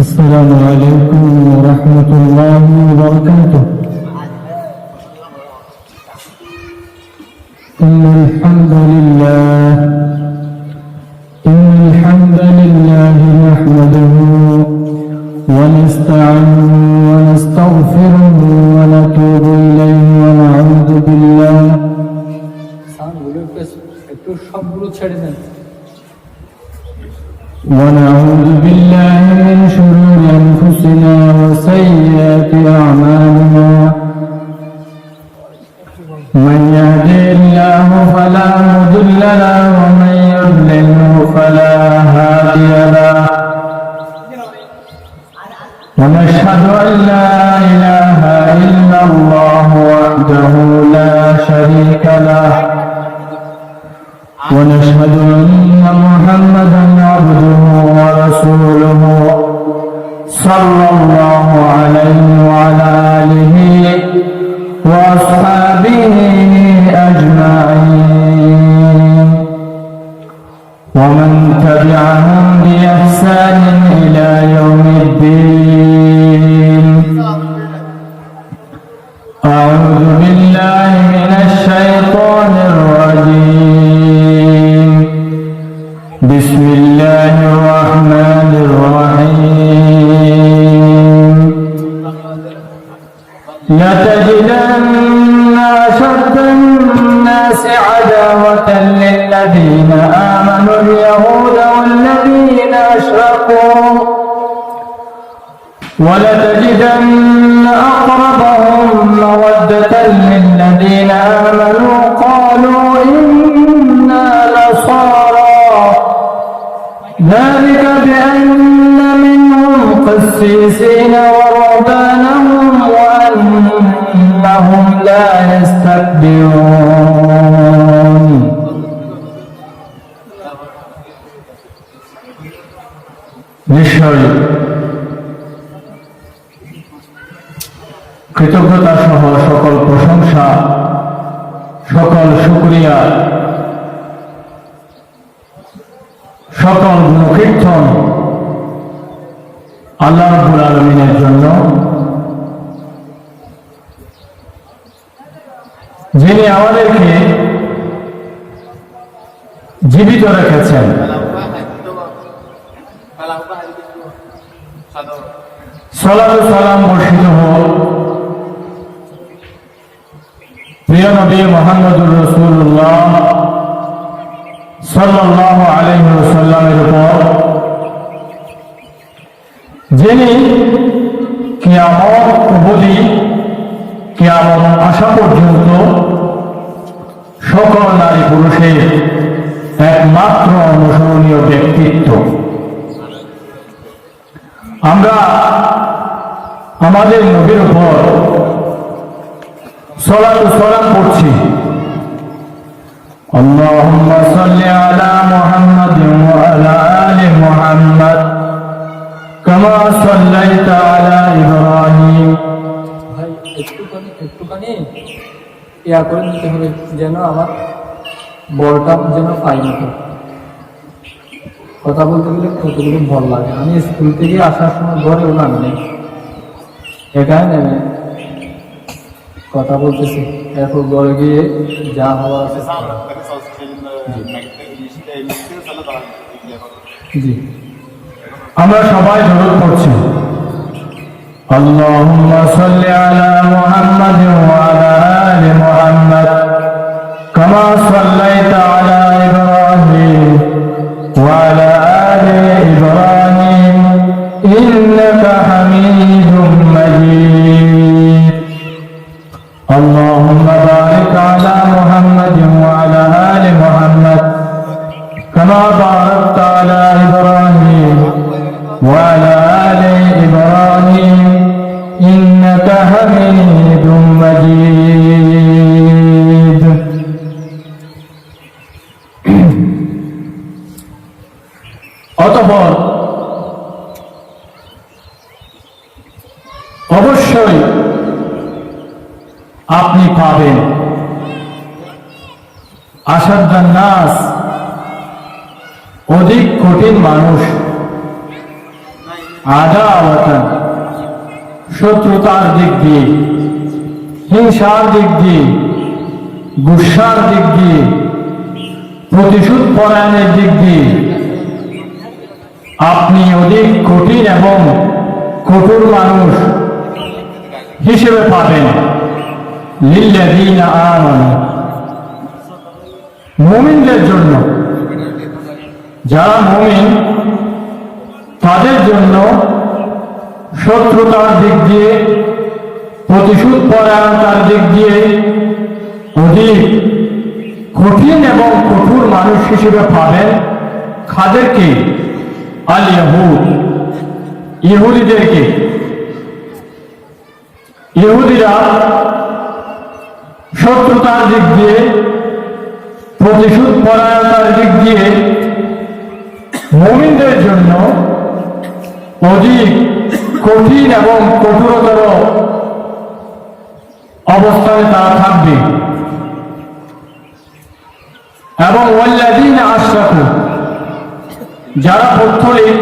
السلام عليكم ورحمة الله وبركاته. إن الحمد لله نحمده ونستعينه ونستغفره ونتوب إليه ونعوذ بالله من شرور أنفسنا وسيئات أعمالنا. من يهده الله فلا مضل له ومن يضلله فلا هادي له. ونشهد أن لا إله إلا الله وحده لا شريك له. ونشهد أن محمدا عبده ورسوله صلى الله عليه وعلى آله وأصحابه أجمعين ومن تبعهم بإحسان إلى يوم الدين. أعوذ بالله من الشيطان الرجيم. بسم الله الرحمن الرحيم. لتجدن أشد الناس عداوة للذين آمنوا اليهود والذين أشركوا ولتجدن أقربهم مودة للذين آمنوا قالوا إنا نصارى ذلك بأن منهم قسيسين ورهبانا وأنهم لا يستكبرون. নিশ্চয় কৃতজ্ঞতা সহ সকল প্রশংসা, সকল শুকরিয়া, সকল গুণকীর্তন আল্লাহ রাব্বুল আলামিনের জন্য, যিনি আমাদেরকে জীবিত রেখেছেন। সালাত ও সালাম বর্ষিত হোক প্রিয় নবী মুহাম্মদুর রাসূলুল্লাহ সাল্লাল্লাহু আলাইহি ওয়াসাল্লামের উপর, যিনি কিয়ামত অবধি, কিয়ামত আসা পর্যন্ত সকল নারী পুরুষের একমাত্র অনুসরণীয় ব্যক্তিত্ব। আমরা আমাদের নবীর উপর সালাত ও সালাম পড়ছি। আল্লাহুম্মা সাল্লি আলা মুহাম্মাদিন ওয়া আলা আলি মুহাম্মাদ কামা সাল্লাইতা আলা ইব্রাহিম। ভাই একটুখানি ইয়া করে নিতে হবে, যেন আমার বলটা যেন পাই না। কথা বলতে গেলে কতগুলো ভয় লাগে। আমি স্কুল থেকে আসার সময় ঘরে ওলাম নেই, এখানে নেমে কথা বলতেছি, এরপর ঘরে গিয়ে যা হওয়া আছে। জি, আমরা সবাই দরুদ পড়ছি। আল্লাহুম্মা সাল্লি আলা মুহাম্মাদিন ওয়া আলা আলি মুহাম্মাদ কামা সাল্লাইতা আলা ইব্রাহিম ওয়া আলা আলি ইব্রাহিম ইন্নাকা হামিদুম মাজিদ। আল্লাহুম্মা বারিক আলা মুহাম্মাদিন ওয়া আলা আলি মুহাম্মাদ কামা বারাকতা আলা ইব্রাহিম ওয়া আলা আলি ইব্রাহিম ইন্নাকা হামিদুম মাজিদ। অতঃপর অবশ্যই আপনি পাবেন আসাদ্দান নাস, অধিক কঠিন মানুষ আদাওয়াতান, শত্রুতার দিক দিয়ে, হিংসার দিক দিয়ে, গুসার দিক দিয়ে, প্রতিশোধ পরায়ণের দিক দিয়ে আপনি অধিক কঠিন এবং কঠোর মানুষ হিসেবে পাবেন। লিল্লাযীনা আমানু, মুমিনদের জন্য, যারা মুমিন তাদের জন্য শত্রুতার দিক দিয়ে, প্রতিশোধ পরায়ণতার দিক দিয়ে অধিক কঠিন এবং কঠোর মানুষ হিসেবে পাবেন কাদেরকে? আল ইয়াহুদ, ইহুদিদেরকে। ইহুদিরা শত্রুতার দিক দিয়ে, প্রতিশোধ পরায়ণতার দিক দিয়ে মুমিনদের জন্য অধিক কঠিন এবং কঠোরতর অবস্থানে তারা থাকবে। এবং ওয়াল্লাযীনা আশরাকু, যারা পৌত্তলিক,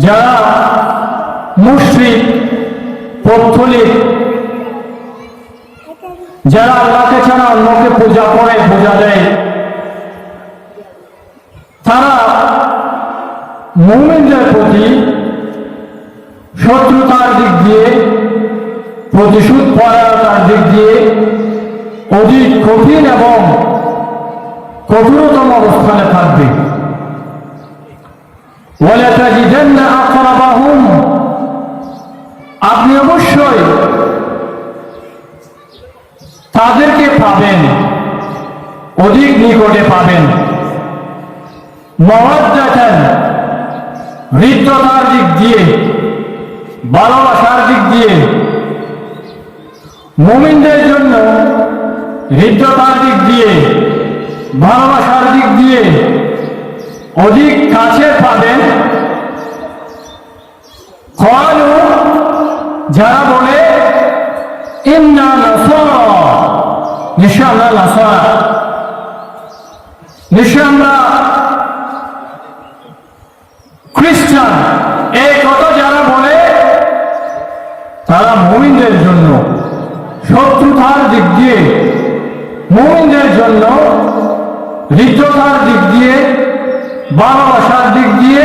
যারা মুশরিক, পৌত্তলিক, যারা আল্লাহকে ছাড়া অন্যকে পূজা করে, পূজা দেয়, তারা মুমিনদের প্রতি শত্রুতার দিক দিয়ে, প্রতিশোধ পরায়ণতার দিক দিয়ে অধিক কঠিন এবং কঠোরতম অবস্থানে থাকবে। ওয়ালাতাজিদান্না আকরাবাহুম, আপনি অবশ্যই তাদেরকে পাবেন, অধিক নিকটে পাবেন। মাওয়াদ্দাতান, হৃদ্যতার দিক দিয়ে, ভালোবাসার দিক দিয়ে, মুমিনদের জন্য হৃদ্যতার দিক দিয়ে, ভালোবাসার দিক দিয়ে অধিক কাছে পাবেন। ক্বালু, যারা বলে ইন্না নাসারা, নিশ্চয় আমরা নাসারা, নিশ্চয় আমরা খ্রিস্টান, এই কথা যারা বলে তারা মুমিনদের জন্য শত্রুতার দিক দিয়ে, মুমিনদের জন্য হৃদ্যতার দিক দিয়ে, ভালোবাসার দিক দিয়ে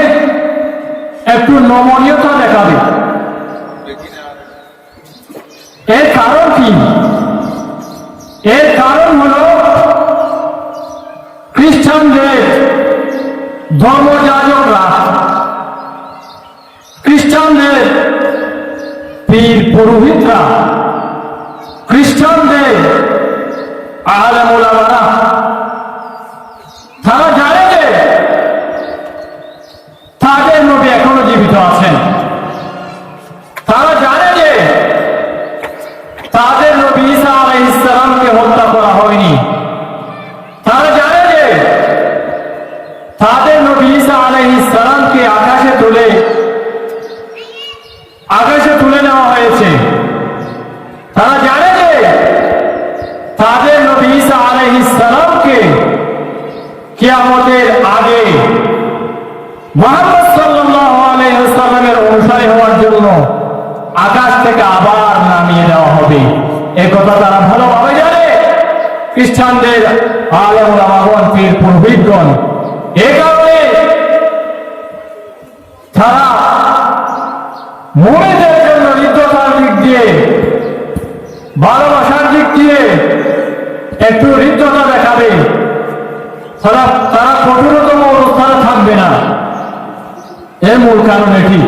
একটু নমনীয়তা দেখাবে। এর কারণ কি? এর কারণ হল খ্রিস্টানদের ধর্মযাজকরা, খ্রিস্টানদের পীর পুরোহিতরা, খ্রিস্টানদের আলেম উলামারা, তারা জানে যে তাদের নবী এখনো জীবিত আছেন। তারা জানে যে তাদের নবী ঈসা আলাইহিস সালামকে হত্যা করা হয়নি। তারা জানে যে তাদের নবী ঈসা আলাইহিস সালামকে আকাশে তুলে নেওয়া হয়েছে। তারা জানে যে তাদের নবী ঈসা আলাইহিস সালামকে কিয়ামতের আগে মুহাম্মদ সাল্লাল্লাহু আলাইহি ওয়াসাল্লামের অনুসারী হওয়ার জন্য আকাশ থেকে আবার নামিয়ে দেওয়া হবে। এই কথা তারা ভালোভাবে জানে, খ্রিস্টানদের আলেম ওলামাগণ, পীর পুরোহিতগণ। এই কারণে তারা মুমিনদের জন্য হৃদ্যতার দিক দিয়ে, ভালোবাসার দিক দিয়ে একটু হৃদ্যতা দেখাবে। তারা কঠোরতম অবস্থানে থাকবে না। এর মূল কারণ এটি।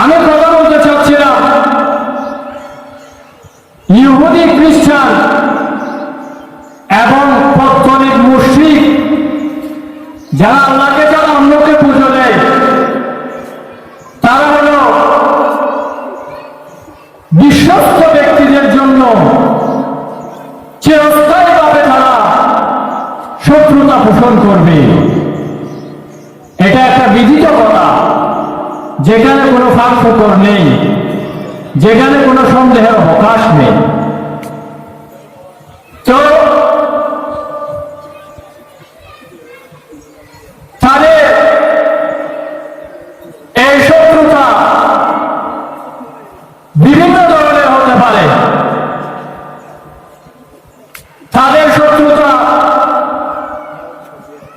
আমি কথা বলতে চাচ্ছিলাম, ইহুদি, খ্রিস্টান এবং পৌত্তলিক মুশরিক যারা আল্লাহকে ছাড়া অন্যকে পুজো দেয়, তারা হল বিশ্বস্ত ব্যক্তিদের জন্য চিরস্থায়ীভাবে তারা শত্রুতা পোষণ করবে। এটা একটা বিদিত কথা, যেখানে কোনো ফাঁকফোকর নেই, যেখানে কোনো সন্দেহের অবকাশ নেই। তো তাদের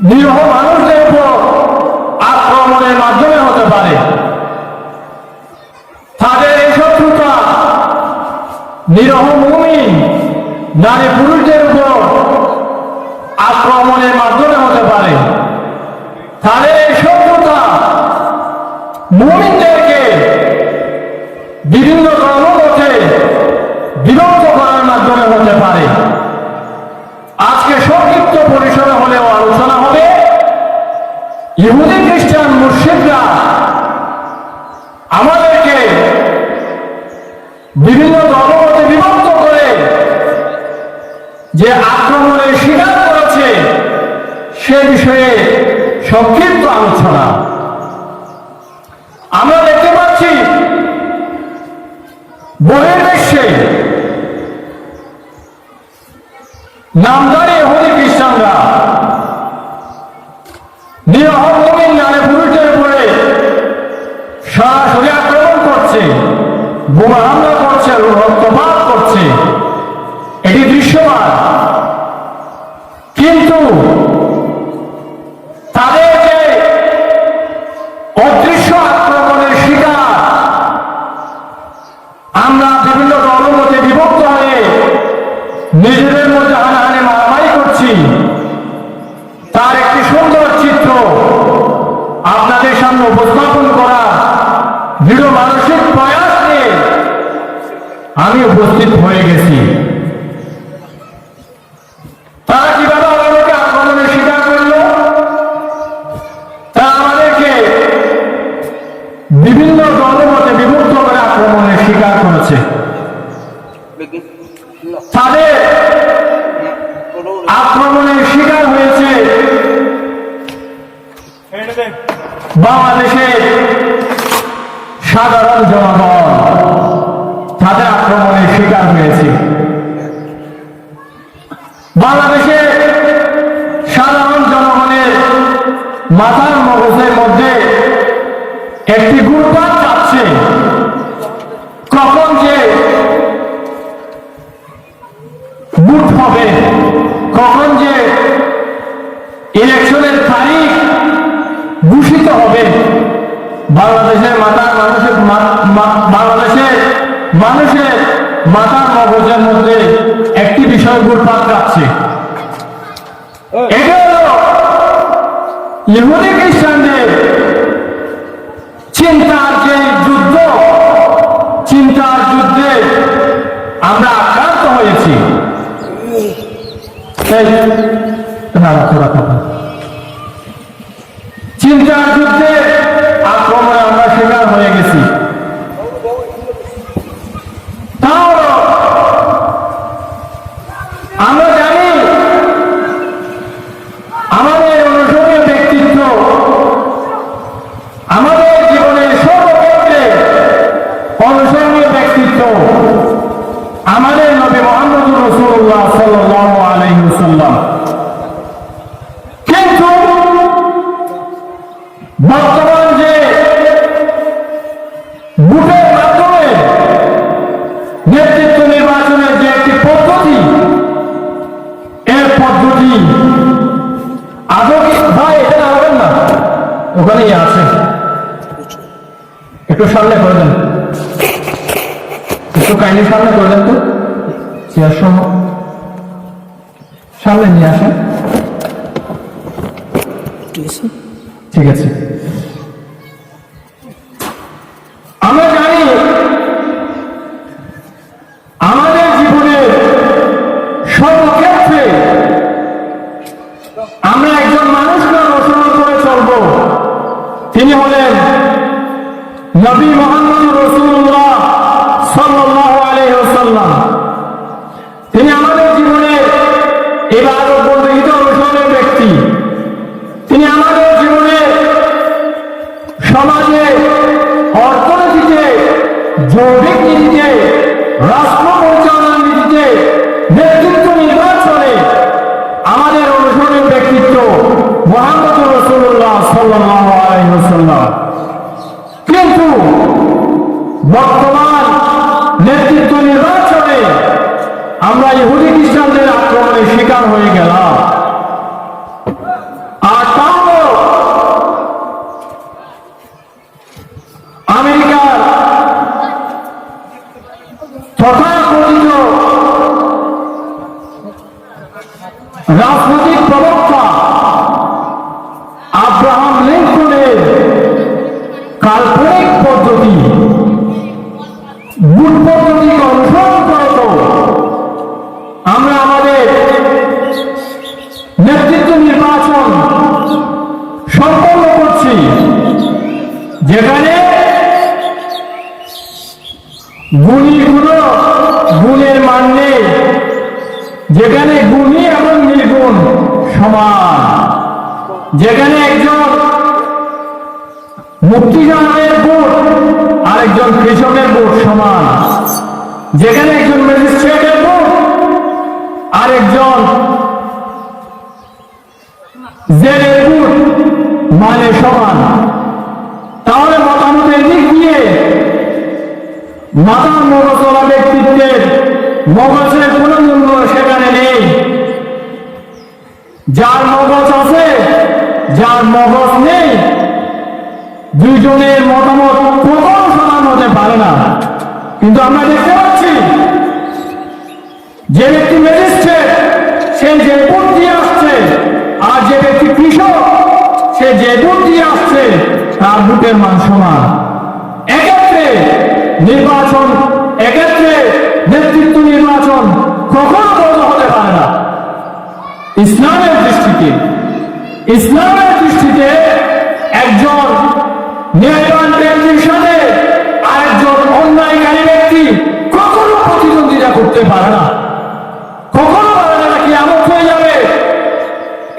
নিরীহ মানুষদের উপর আক্রমণের মাধ্যমে হতে পারে। তাদের এই শত্রুতা নিরীহ মুমিন নারী পুরুষদের উপর আক্রমণের মাধ্যমে হতে পারে। তাদের এই শত্রুতা মুমিনদেরকে বিভিন্ন ধর্মমতে বিভক্ত করার মাধ্যমে হতে পারে। আজকে সংক্ষিপ্ত পরিসরে হলেও আলোচনা হবে ইহুদি খ্রিস্টান মুশরিকরা আমাদেরকে বিভিন্ন ধর্মমতে বিভক্ত করে যে আক্রমণের শিকার করেছে সে বিষয়ে সংক্ষিপ্ত আলোচনা। আমরা দেখতে পাচ্ছি বহির্বিশ্বে নামদারি ইহুদি খ্রিস্টানরা নিরীহ মুমিন নারী পুরুষদের উপরে সরাসরি আক্রমণ করছে, বোমা হামলা করছে, রক্তপাত করছে, এটি দৃশ্যমান। কিন্তু তাদের যে অদৃশ্য আক্রমণের শিকার আমরা বিভিন্ন দলের মধ্যে বিভক্ত হয়ে নিজেদের মধ্যে হানাহানি মারামারি করছি, তার একটি সুন্দর চিত্র আপনাদের সামনে উপস্থাপন করা দৃঢ় মানসিক প্রয়াস নিয়ে আমি উপস্থিত হয়ে গেছি। তারা কিভাবে আমাদেরকে আক্রমণের শিকার করল? তারা আমাদেরকে বিভিন্ন দলের মধ্যে বিভক্ত করে আক্রমণের শিকার করেছে। তাদের আক্রমণের শিকার হয়েছে বাংলাদেশের সাধারণ জনগণ, তাদের আক্রমণের শিকার হয়েছে। বাংলাদেশের সাধারণ জনগণের মাথার মগজের মধ্যে একটি ঘুরপাক যাচ্ছে, কখন যে ভোট হবে, কখন যে ইলেকশনের তারিখ ঘোষিত হবে। বাংলাদেশের মানুষের মাথার মগজের মধ্যে একটি বিষয় ঘুরপাক যাচ্ছে, এটা হল ইহুদি খ্রিস্টানদের চিন্তার যে যুদ্ধ, চিন্তার যুদ্ধে আমরা আক্রান্ত হয়েছি। চিন্তার যুদ্ধে আক্রমণে আমরা শিকার হয়ে গেছি। তাও আমরা জানি আমাদের অনুসরণীয় ব্যক্তিত্ব আমাদের জীবনের সর্বক্ষেত্রে অনুসরণীয় ব্যক্তিত্ব আমাদের নবী মুহাম্মদ রাসূলুল্লাহ সাল্লাল্লাহু আলাইহি ওয়াসাল্লাম। কিন্তু বর্তমান যে ভোটের মাধ্যমে নেতৃত্ব নির্বাচনের যে একটি পদ্ধতি, এর পদ্ধতি আদৌ কি ভাই এটা হবে না? ওখানেই আছে, একটু সামনে করে দেন, একটু কাইন্ডলি সামনে করে দেন তো, চেয়ার সহ সামনে নিয়ে আসেন। ঠিক আছে, আমরা জানি আমাদের জীবনের সর্বক্ষেত্রে আমরা একজন মানুষকে অনুসরণ করে চলব, তিনি হলেন নবী মুহাম্মদ রাসূলুল্লাহ সাল্লাল্লাহু আলাইহি ওয়াসাল্লাম। তিনি আমাদের জীবনের ইবাদত বন্দেগীতে অনুসরণের ব্যক্তি। তিনি আমাদের জীবনে সমাজে, অর্থনীতিতে, জৈবিক নীতিতে, রাষ্ট্র পরিচালনার নীতিতে, নেতৃত্ব নির্বাচনে আমাদের অনুসরণীয় ব্যক্তিত্ব মুহাম্মদ রাসূলুল্লাহ সাল্লাল্লাহু আলাইহি ওয়াসাল্লাম। কিন্তু বর্তমান নেতৃত্ব নির্বাচনে আমরা ইহুদি খ্রিস্টানদের আক্রমণের শিকার হয়ে গেলাম। যেখানে গুণীগুলো গুণের মান নেই, যেখানে গুণী এবং নির্গুণ সমান, যেখানে একজন মুক্তিযোদ্ধার ভোট আরেকজন কৃষকের ভোট সমান, যেখানে একজন ম্যাজিস্ট্রেটের ভোট আরেকজন জেলের ভোট মানে সমান, তাহলে মতামতের দিক দিয়ে মাতার মগজওয়ালা ব্যক্তিত্বের মগজের কোন মূল্য সেখানে নেই। যার মগজ আছে, যার মগজ নেই, দুইজনের মতামত কখনো সমান হতে পারে না। কিন্তু আমরা দেখতে পাচ্ছি যে ব্যক্তি ম্যাজিস্ট্রেট সে যে ভোট দিয়ে আসছে, আর যে ব্যক্তি কৃষক সে যে ভোট দিয়ে আসছে তার ভোটের মান সমান। এক্ষেত্রে নির্বাচন, এক্ষেত্রে নেতৃত্ব নির্বাচন কখনো বৈধ হতে পারে না। ইসলামের দৃষ্টিতে, ইসলামের দৃষ্টিতে একজন ন্যায়বান ব্যক্তির সাথে আরেকজন অন্যায়কারী ব্যক্তি কখনো প্রতিদ্বন্দ্বিতা করতে পারে না, কখনো পারে না। এটা কিয়ামত হয়ে যাবে,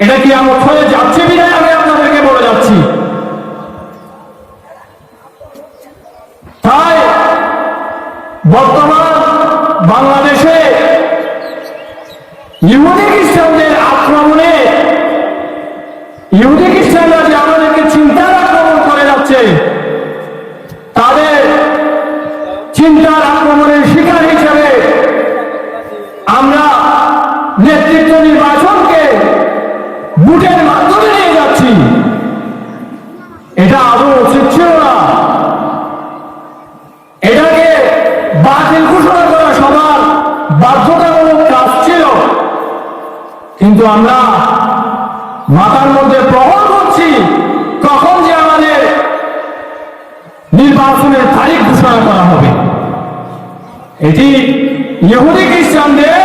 এটা কিয়ামত হয়ে যাচ্ছে বিধায় আমি আপনাদেরকে বলে যাচ্ছি। তাই বর্তমান বাংলাদেশে ইহুদি খ্রিস্টানদের আক্রমণে, ইহুদি খ্রিস্টানরা যে আমাদেরকে চিন্তার আক্রমণ করে যাচ্ছে, তাদের চিন্তার আক্রমণের শিকার হিসেবে আমরা নেতৃত্ব নির্বাচনকে ভোটের মাধ্যমে নিয়ে যাচ্ছি। এটা আদৌ উচিত ছিল না। এটাকে বাতিল ঘোষণা করা সবার বাধ্যতামূলক কাজ ছিল, কিন্তু আমরা মাথার মধ্যে প্রহর করছি কখন যে আমাদের নির্বাচনের তারিখ ঘোষণা করা হবে। এটি ইহুদি খ্রিস্টানদের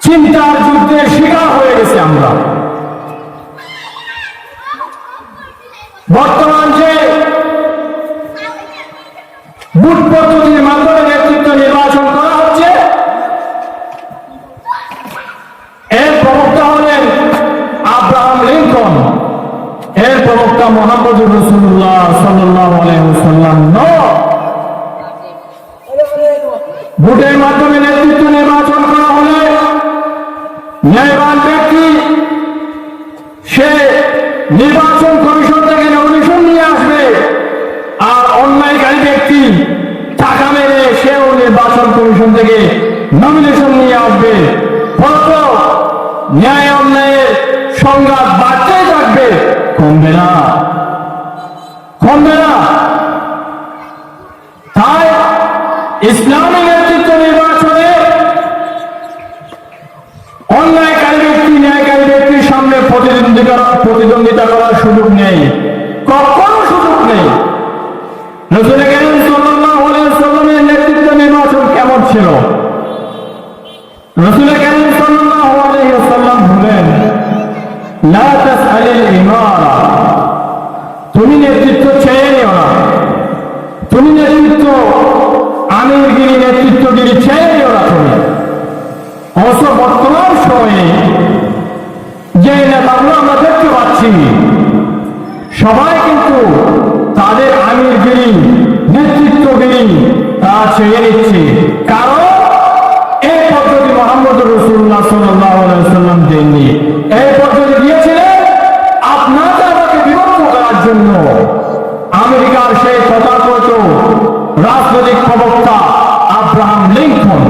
চিন্তার যুদ্ধের শিকার হয়ে গেছে আমরা। বর্তমান যে ভোট পদ্ধতির মাধ্যমে নেতৃত্ব নির্বাচন করা হচ্ছে, এর প্রবক্তা হলেন আব্রাহাম লিঙ্কন, এর প্রবক্তা মুহাম্মদুর রাসূলুল্লাহ সাল্লাল্লাহু আলাইহি ওয়াসাল্লাম নয়। ভোটের মাধ্যমে নেতৃত্ব নির্বাচন করা হলে ন্যায়বান ব্যক্তি সে নির্বাচন কমিশন থেকে নমিনেশন নিয়ে আসবে, আর অন্যায়কারী ব্যক্তি টাকা মেরে সেও নির্বাচন কমিশন থেকে নমিনেশন নিয়ে আসবে। ফলত ন্যায় অন্যায়ের সংঘাত বাড়তেই থাকবে, কমবে না, কমবে না। তাই ইসলামী নেতৃত্ব নির্বাচনে অন্যায়কারী ব্যক্তি ন্যায়কারী ব্যক্তির সামনে প্রতিদ্বন্দ্বিতা করার সুযোগ নেই, কখনো সুযোগ নেই। রাসূল কারীম সাল্লাল্লাহু আলাইহি ওয়াসাল্লামের নেতৃত্ব নির্বাচন কেমন ছিল? রাসূল কারীম সাল্লাল্লাহু আলাইহি ওয়াসাল্লাম বলেন, লা তাসআলিল ইমারা, তুমি নেতৃত্ব চেয়ে নিও না, তুমি নেতৃত্ব আমিরগিরি নেতৃত্বগিরি চেয়ে নিও না তুমি। অবশ্য বর্তমান সময়ে যে নেতাগুলো আমরা দেখতে পাচ্ছি সবাই কিন্তু তাদের আমিরগিরি নেতৃত্বগিরি তা চেয়ে নিচ্ছে, কারণ এই পদ্ধতি মুহাম্মদুর রাসূলুল্লাহ সাল্লাল্লাহু আলাইহি ওয়াসাল্লাম দেননি। এই পদ্ধতি দিয়েছিলেন আপনাকে আমাকে বিভক্ত করার জন্য। আমেরিকার সেই তথাকথিত রাজনৈতিক প্রবক্তা আব্রাহাম লিঙ্কন